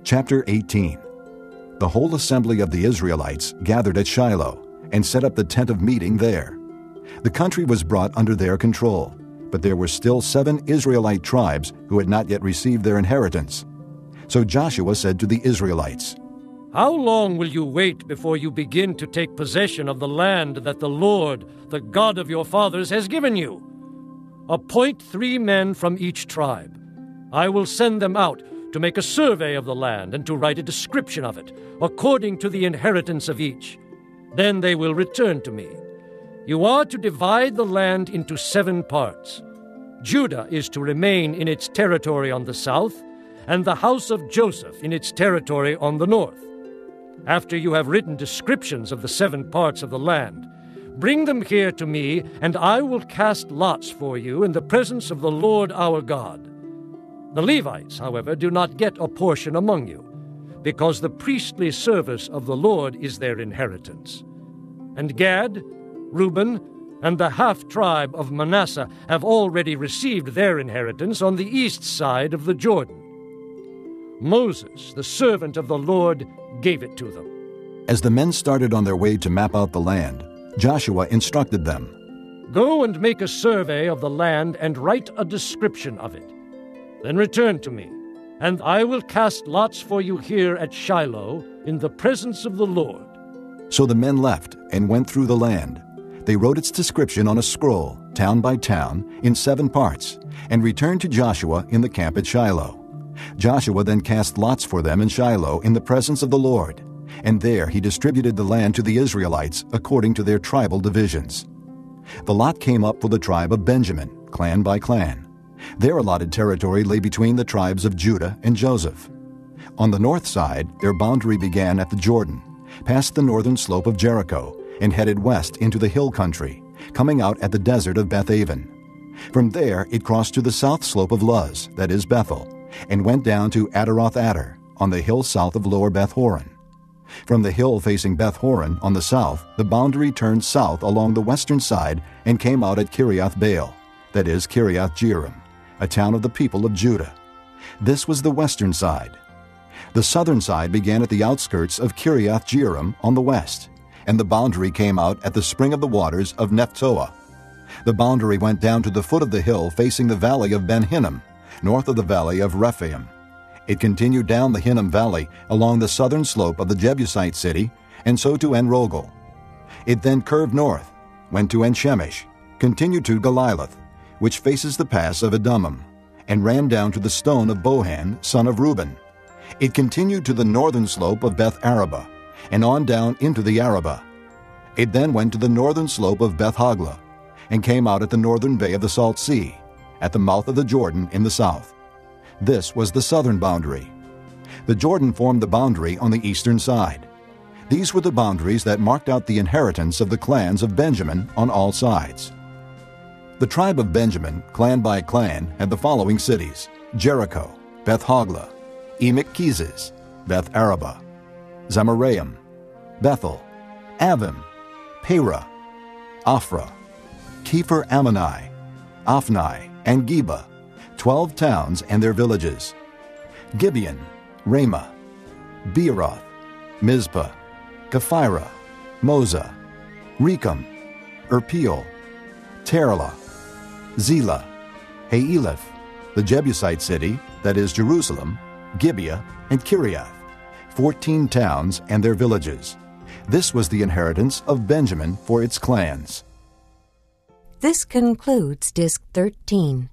Chapter 18. The whole assembly of the Israelites gathered at Shiloh and set up the tent of meeting there. The country was brought under their control, but there were still 7 Israelite tribes who had not yet received their inheritance. So Joshua said to the Israelites, "How long will you wait before you begin to take possession of the land that the Lord, the God of your fathers, has given you? Appoint 3 men from each tribe. I will send them out to make a survey of the land and to write a description of it, according to the inheritance of each. Then they will return to me. You are to divide the land into 7 parts. Judah is to remain in its territory on the south, and the house of Joseph in its territory on the north. After you have written descriptions of the 7 parts of the land, bring them here to me, and I will cast lots for you in the presence of the Lord our God. The Levites, however, do not get a portion among you, because the priestly service of the Lord is their inheritance. And Gad, Reuben, and the half-tribe of Manasseh have already received their inheritance on the east side of the Jordan. Moses, the servant of the Lord, gave it to them." As the men started on their way to map out the land, Joshua instructed them, "Go and make a survey of the land and write a description of it. Then return to me, and I will cast lots for you here at Shiloh in the presence of the Lord." So the men left and went through the land. They wrote its description on a scroll, town by town, in 7 parts, and returned to Joshua in the camp at Shiloh. Joshua then cast lots for them in Shiloh in the presence of the Lord, and there he distributed the land to the Israelites according to their tribal divisions. The lot came up for the tribe of Benjamin, clan by clan. Their allotted territory lay between the tribes of Judah and Joseph. On the north side, their boundary began at the Jordan, past the northern slope of Jericho, and headed west into the hill country, coming out at the desert of Beth-aven. From there it crossed to the south slope of Luz, that is Bethel, and went down to Adaroth-Adar, on the hill south of Lower Beth-horon. From the hill facing Beth-horon on the south, the boundary turned south along the western side and came out at Kiriath-Baal, that is Kiriath-Jearim, a town of the people of Judah. This was the western side. The southern side began at the outskirts of Kiriath-Jearim on the west, and the boundary came out at the spring of the waters of Nephtoah. The boundary went down to the foot of the hill facing the valley of Ben-Hinnom, north of the valley of Rephaim. It continued down the Hinnom Valley along the southern slope of the Jebusite city, and so to En-Rogel. It then curved north, went to En-Shemesh, continued to Geliloth, which faces the pass of Edomim, and ran down to the stone of Bohan, son of Reuben. It continued to the northern slope of Beth-Araba, and on down into the Arabah. It then went to the northern slope of Beth-Hoglah, and came out at the northern bay of the Salt Sea, at the mouth of the Jordan in the south. This was the southern boundary. The Jordan formed the boundary on the eastern side. These were the boundaries that marked out the inheritance of the clans of Benjamin on all sides. The tribe of Benjamin, clan by clan, had the following cities: Jericho, Beth-Hoglah, Emek-Keziz, Beth-Araba, Zemaraim, Bethel, Avim, Perah, Ophrah, Kepher-Ammoni, Ophni, and Geba, 12 towns and their villages; Gibeon, Ramah, Beeroth, Mizpah, Kephirah, Moza, Rechem, Irpeel, Terlah, Zelah, Haeleph, the Jebusite city, that is Jerusalem, Gibeah, and Kiriath, 14 towns and their villages. This was the inheritance of Benjamin for its clans. This concludes Disc 13.